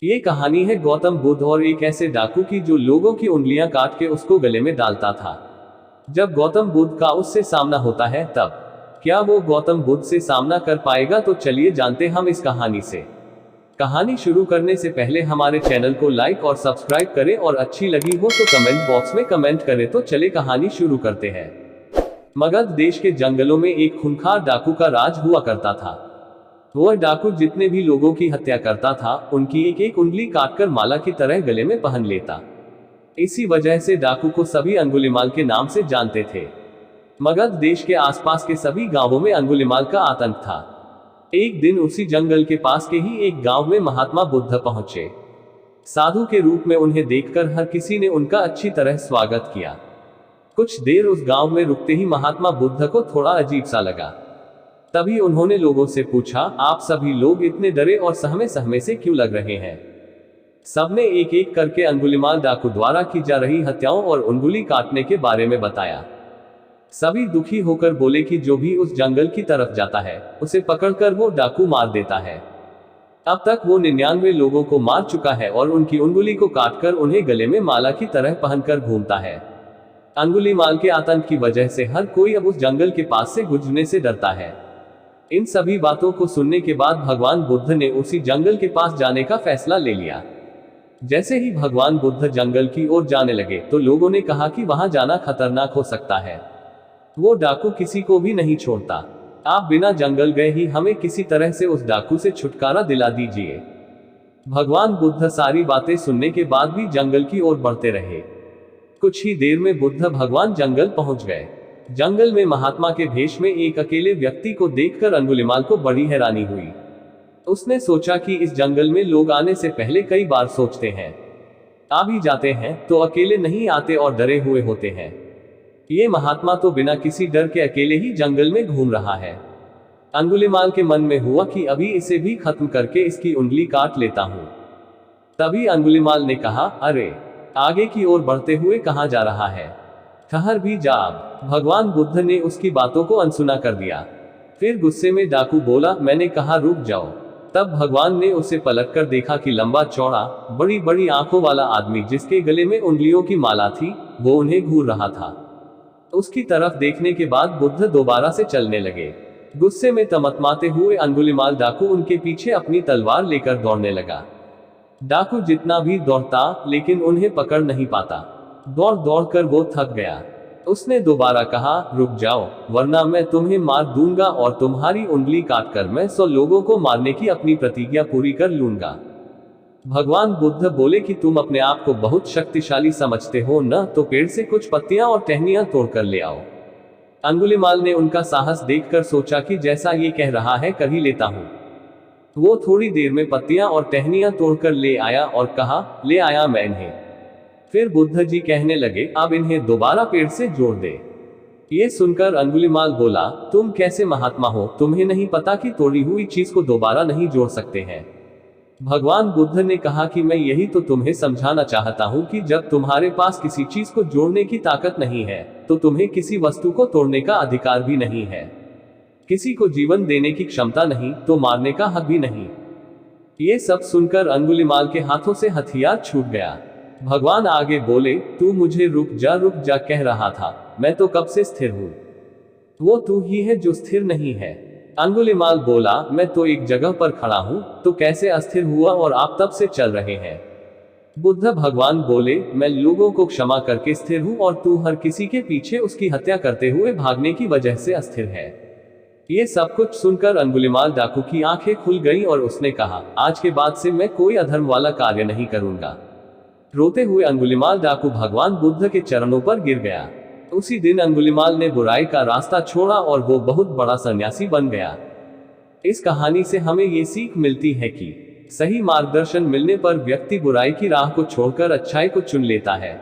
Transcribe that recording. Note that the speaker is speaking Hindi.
ये कहानी है गौतम बुद्ध और एक ऐसे डाकू की जो लोगों की उंगलियां काट के उसको गले में डालता था। जब गौतम बुद्ध का उससे सामना होता है तब क्या वो गौतम बुद्ध से सामना कर पाएगा, तो चलिए जानते हम इस कहानी से। कहानी शुरू करने से पहले हमारे चैनल को लाइक और सब्सक्राइब करें और अच्छी लगी हो तो कमेंट बॉक्स में कमेंट करें। तो चले कहानी शुरू करते हैं। मगध देश के जंगलों में एक खूंखार डाकू का राज हुआ करता था। वह डाकू जितने भी लोगों की हत्या करता था उनकी एक एक उंगली काटकर माला की तरह गले में पहन लेता। इसी वजह से डाकू को सभी अंगुलिमाल के नाम से जानते थे। मगध देश के आसपास के सभी गांवों में अंगुलिमाल का आतंक था। एक दिन उसी जंगल के पास के ही एक गांव में महात्मा बुद्ध पहुंचे। साधु के रूप में उन्हें देखकर हर किसी ने उनका अच्छी तरह स्वागत किया। कुछ देर उस गांव में रुकते ही महात्मा बुद्ध को थोड़ा अजीब सा लगा। तभी उन्होंने लोगों से पूछा, आप सभी लोग इतने डरे और सहमे सहमे से क्यों लग रहे हैं? सबने एक एक करके अंगुलिमाल डाकू द्वारा की जा रही हत्याओं और उंगली काटने के बारे में बताया। सभी दुखी होकर बोले कि जो भी उस जंगल की तरफ जाता है उसे पकड़कर वो डाकू मार देता है। अब तक वो 99 लोगों को मार चुका है और उनकी उंगली को काटकर उन्हें गले में माला की तरह पहनकर घूमता है। अंगुलिमाल के आतंक की वजह से हर कोई अब उस जंगल के पास से गुजरने से डरता है। इन सभी बातों को सुनने के बाद भगवान बुद्ध ने उसी जंगल के पास जाने का फैसला ले लिया। जैसे ही भगवान बुद्ध जंगल की ओर जाने लगे तो लोगों ने कहा कि वहां जाना खतरनाक हो सकता है। वो डाकू किसी को भी नहीं छोड़ता। आप बिना जंगल गए ही हमें किसी तरह से उस डाकू से छुटकारा दिला दीजिए। भगवान बुद्ध सारी बातें सुनने के बाद भी जंगल की ओर बढ़ते रहे। कुछ ही देर में बुद्ध भगवान जंगल पहुंच गए। जंगल में महात्मा के भेष में एक अकेले व्यक्ति को देखकर अंगुलिमाल को बड़ी हैरानी हुई। उसने सोचा कि इस जंगल में लोग आने से पहले कई बार सोचते हैं, आ भी जाते हैं तो अकेले नहीं आते और डरे हुए होते हैं। ये महात्मा तो बिना किसी डर के अकेले ही जंगल में घूम रहा है। अंगुलिमाल के मन में हुआ कि अभी इसे भी खत्म करके इसकी उंगली काट लेता हूं। तभी अंगुलिमाल ने कहा, अरे आगे की ओर बढ़ते हुए कहां जा रहा है? ठहर भी जा। भगवान बुद्ध ने उसकी बातों को अनसुना कर दिया। फिर गुस्से में डाकू बोला, मैंने कहा रुक जाओ। तब भगवान ने उसे पलटकर देखा कि लंबा चौड़ा बड़ी बड़ी आंखों वाला आदमी जिसके गले में उंगलियों की माला थी वो उन्हें घूर रहा था। उसकी तरफ देखने के बाद बुद्ध दोबारा से चलने लगे। गुस्से में तमतमाते हुए अंगुलिमाल डाकू उनके पीछे अपनी तलवार लेकर दौड़ने लगा। डाकू जितना भी दौड़ता लेकिन उन्हें पकड़ नहीं पाता। दौड़ दौड़कर वो थक गया। उसने दोबारा कहा, रुक जाओ वरना मैं तुम्हें मार दूंगा और तुम्हारी उंगली काटकर मैं 100 लोगों को मारने की अपनी प्रतिज्ञा पूरी कर लूंगा। भगवान बुद्ध बोले कि तुम अपने आप को बहुत शक्तिशाली समझते हो न, तो पेड़ से कुछ पत्तियां और टहनियां तोड़कर ले आओ। अंगुलिमाल ने उनका साहस देखकर सोचा कि जैसा ये कह रहा है कर ही लेता हूं। वो थोड़ी देर में पत्तियां और टहनियां तोड़कर ले आया और कहा, ले आया मैं इन्हें। फिर बुद्ध जी कहने लगे, अब इन्हें दोबारा पेड़ से जोड़ दे। ये सुनकर अंगुलिमाल बोला, तुम कैसे महात्मा हो, तुम्हें नहीं पता कि तोड़ी हुई चीज को दोबारा नहीं जोड़ सकते हैं? भगवान बुद्ध ने कहा कि मैं यही तो तुम्हें समझाना चाहता हूं कि जब तुम्हारे पास किसी चीज को जोड़ने की ताकत नहीं है तो तुम्हें किसी वस्तु को तोड़ने का अधिकार भी नहीं है। किसी को जीवन देने की क्षमता नहीं तो मारने का हक भी नहीं। ये सब सुनकर अंगुलिमाल के हाथों से हथियार छूट गया। भगवान आगे बोले, तू मुझे रुक जा कह रहा था, मैं तो कब से स्थिर हूं। वो तू ही है जो स्थिर नहीं है। अंगुलिमाल बोला, मैं तो एक जगह पर खड़ा हूं, तो कैसे अस्थिर हुआ और आप तब से चल रहे हैं? बुद्ध भगवान बोले, मैं लोगों को क्षमा करके स्थिर हूं और तू हर किसी के पीछे उसकी हत्या करते हुए भागने की वजह से अस्थिर है। ये सब कुछ सुनकर अंगुलिमाल डाकू की आंखें खुल गईं और उसने कहा, आज के बाद से मैं कोई अधर्म वाला कार्य नहीं करूंगा। रोते हुए अंगुलिमाल डाकू भगवान बुद्ध के चरणों पर गिर गया। उसी दिन अंगुलिमाल ने बुराई का रास्ता छोड़ा और वो बहुत बड़ा सन्यासी बन गया। इस कहानी से हमें ये सीख मिलती है कि सही मार्गदर्शन मिलने पर व्यक्ति बुराई की राह को छोड़कर अच्छाई को चुन लेता है।